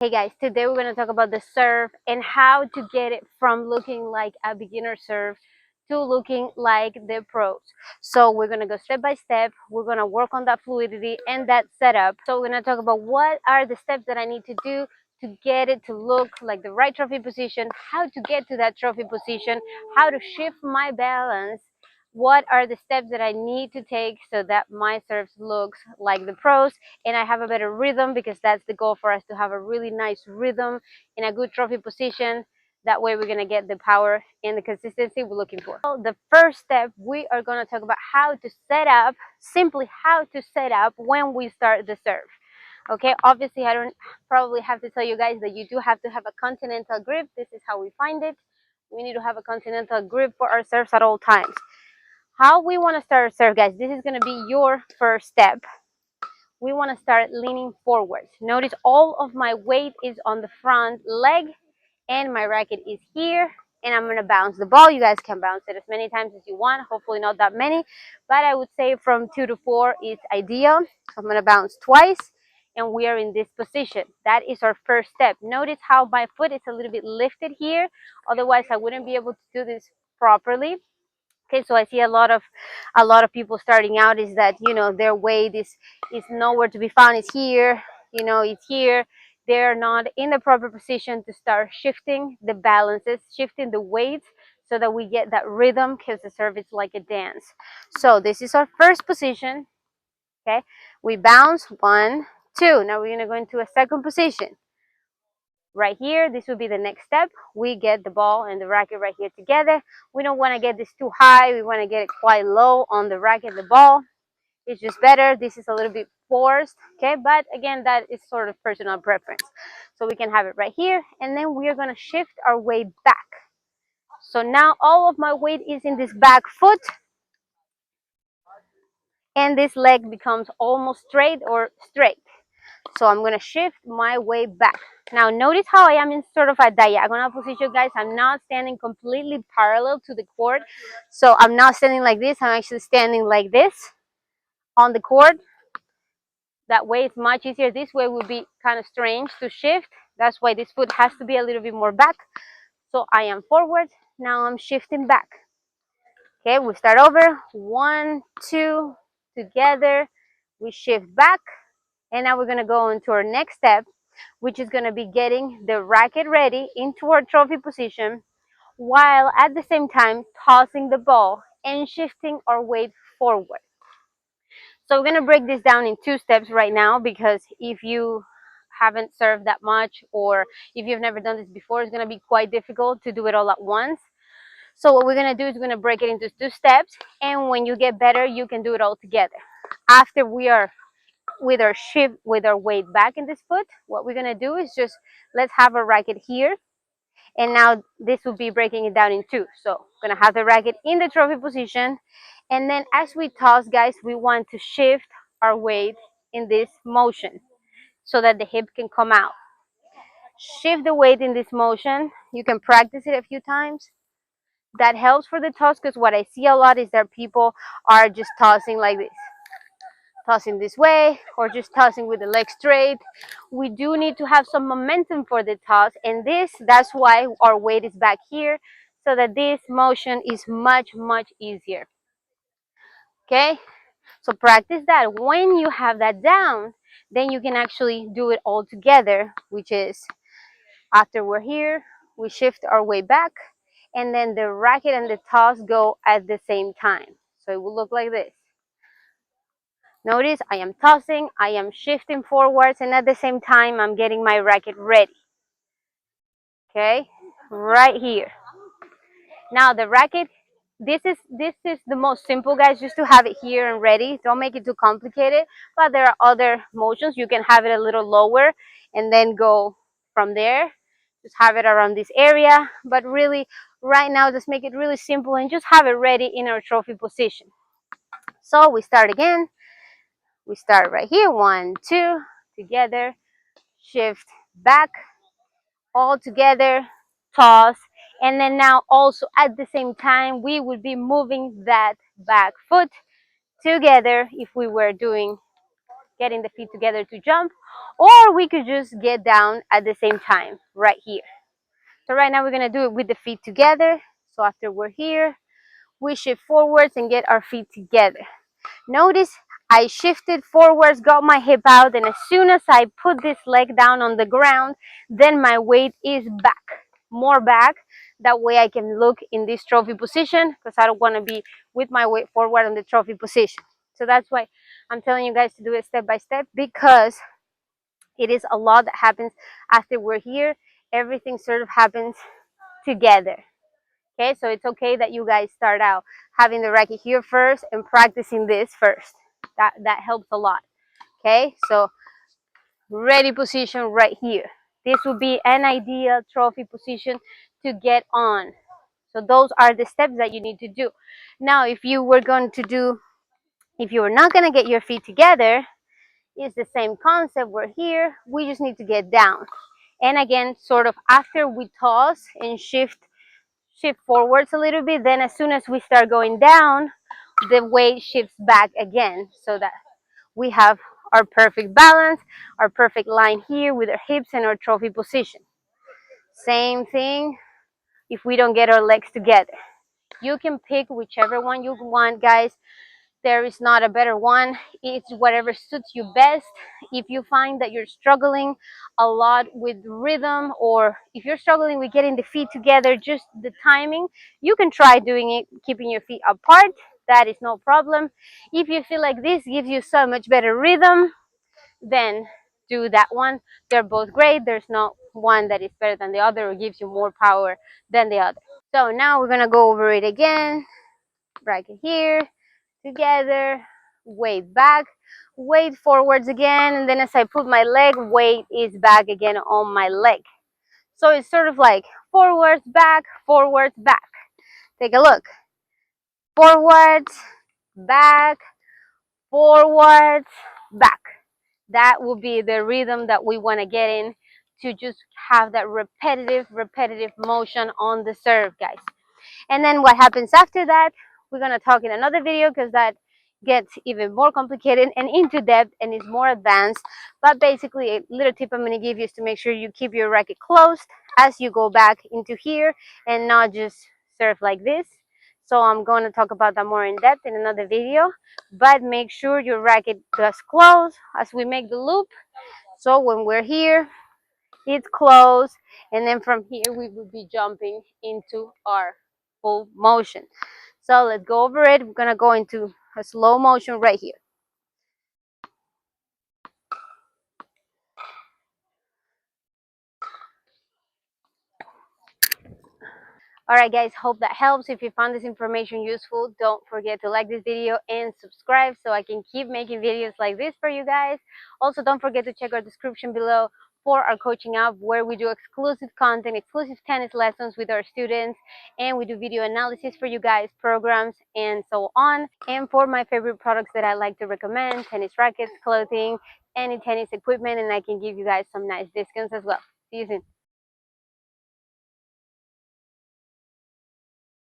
Hey guys, today we're going to talk about the serve and how to get it from looking like a beginner serve to looking like the pros. So we're going to go step by step. We're going to work on that fluidity and that setup. So we're going to talk about what are the steps that I need to do to get it to look like the right trophy position, how to get to that trophy position, how to shift my balance, what are the steps that I need to take so that my serves looks like the pros and I have a better rhythm, because that's the goal for us, to have a really nice rhythm in a good trophy position. That way we're going to get the power and the consistency we're looking for. So the first step, we are going to talk about how to set up, simply how to set up when we start the serve. Okay, obviously I don't probably have to tell you guys that you do have to have a continental grip. This is how we find it. We need to have a continental grip for our serves at all times. How we want to start a serve, guys, this is going to be your first step. We want to start leaning forward. Notice all of my weight is on the front leg and my racket is here, and I'm going to bounce the ball. You guys can bounce it as many times as you want, hopefully not that many, but I would say from 2 to 4 is ideal. I'm going to bounce twice and we are in this position. That is our first step. Notice how my foot is a little bit lifted here, otherwise I wouldn't be able to do this properly. Okay, so I see a lot of people starting out is that, you know, their weight is nowhere to be found. It's here, you know, it's here. They're not in the proper position to start shifting the balances, shifting the weights, so that we get that rhythm, because the serve is like a dance. So this is our first position. Okay, we bounce 1, 2. Now we're going to go into a second position. Right here, this will be the next step. We get the ball and the racket right here together. We don't want to get this too high. We want to get it quite low on the racket. The ball is just better. This is a little bit forced, okay, but again, that is sort of personal preference. So we can have it right here, and then we are going to shift our weight back. So now all of my weight is in this back foot, and this leg becomes almost straight or straight. So I'm going to shift my weight back. Now notice how I am in sort of a diagonal position, guys. I'm not standing completely parallel to the court. So I'm not standing like this. I'm actually standing like this on the court. That way it's much easier. This way would be kind of strange to shift. That's why this foot has to be a little bit more back. So I am forward. Now I'm shifting back. Okay, we start over. 1, 2, together. We shift back. And now we're going to go into our next step, which is going to be getting the racket ready into our trophy position, while at the same time tossing the ball and shifting our weight forward. So we're going to break this down in 2 steps right now, because if you haven't served that much, or if you've never done this before, it's going to be quite difficult to do it all at once. So what we're going to do is we're going to break it into 2 steps, and when you get better, you can do it all together. After we are with our shift, with our weight back in this foot, what we're going to do is just, let's have a racket here, and now this will be breaking it down in 2. So we're going to have the racket in the trophy position, and then as we toss, guys, we want to shift our weight in this motion so that the hip can come out. Shift the weight in this motion. You can practice it a few times. That helps for the toss, because what I see a lot is that people are just tossing like this, tossing this way, or just tossing with the leg straight. We do need to have some momentum for the toss, and that's why our weight is back here, so that this motion is much easier. Okay, so practice that. When you have that down, then you can actually do it all together, which is, after we're here, we shift our way back, and then the racket and the toss go at the same time. So it will look like this. Notice I am tossing, I am shifting forwards, and at the same time I'm getting my racket ready. Okay, right here. Now the racket, this is the most simple, guys, just to have it here and ready. Don't make it too complicated, but there are other motions. You can have it a little lower and then go from there. Just have it around this area, but really right now just make it really simple and just have it ready in our trophy position. So we start again. We start right here, 1, 2, together, shift back, all together, toss, and then now also at the same time we would be moving that back foot together if we were doing, getting the feet together to jump, or we could just get down at the same time right here. So right now we're gonna do it with the feet together. So after we're here, we shift forwards and get our feet together. Notice I shifted forwards, got my hip out, and as soon as I put this leg down on the ground, then my weight is back, more back. That way I can look in this trophy position, because I don't want to be with my weight forward on the trophy position. So that's why I'm telling you guys to do it step by step, because it is a lot that happens after we're here. Everything sort of happens together. Okay, so it's okay that you guys start out having the racket here first and practicing this first. That helps a lot. Okay, so ready position right here. This would be an ideal trophy position to get on. So those are the steps that you need to do. Now, if you were not going to get your feet together, it's the same concept. We're here, we just need to get down. And again, sort of after we toss and shift forwards a little bit, then as soon as we start going down, the weight shifts back again, so that we have our perfect balance, our perfect line here with our hips and our trophy position. Same thing if we don't get our legs together. You can pick whichever one you want, guys. There is not a better one. It's whatever suits you best. If you find that you're struggling a lot with rhythm, or if you're struggling with getting the feet together, just the timing, you can try doing it keeping your feet apart. That is no problem. If you feel like this gives you so much better rhythm, then do that one. They're both great. There's not one that is better than the other or gives you more power than the other. So now we're gonna go over it again. Bracket here, together, weight back, weight forwards again, and then as I put my leg, weight is back again on my leg. So it's sort of like forwards, back, forwards, back. Take a look. Forwards, back, forwards, back. That will be the rhythm that we want to get in, to just have that repetitive motion on the serve, guys. And then what happens after that, we're going to talk in another video, because that gets even more complicated and into depth and is more advanced. But basically, a little tip I'm going to give you is to make sure you keep your racket closed as you go back into here and not just serve like this. So I'm going to talk about that more in depth in another video. But make sure your racket does close as we make the loop. So when we're here, it's closed, and then from here we will be jumping into our full motion. So let's go over it. We're gonna go into a slow motion right here. All right, guys, hope that helps. If you found this information useful, don't forget to like this video and subscribe so I can keep making videos like this for you guys. Also, don't forget to check our description below for our coaching app, where we do exclusive content, exclusive tennis lessons with our students, and we do video analysis for you guys, programs, and so on. And for my favorite products that I like to recommend, tennis rackets, clothing, any tennis equipment, and I can give you guys some nice discounts as well. See you soon.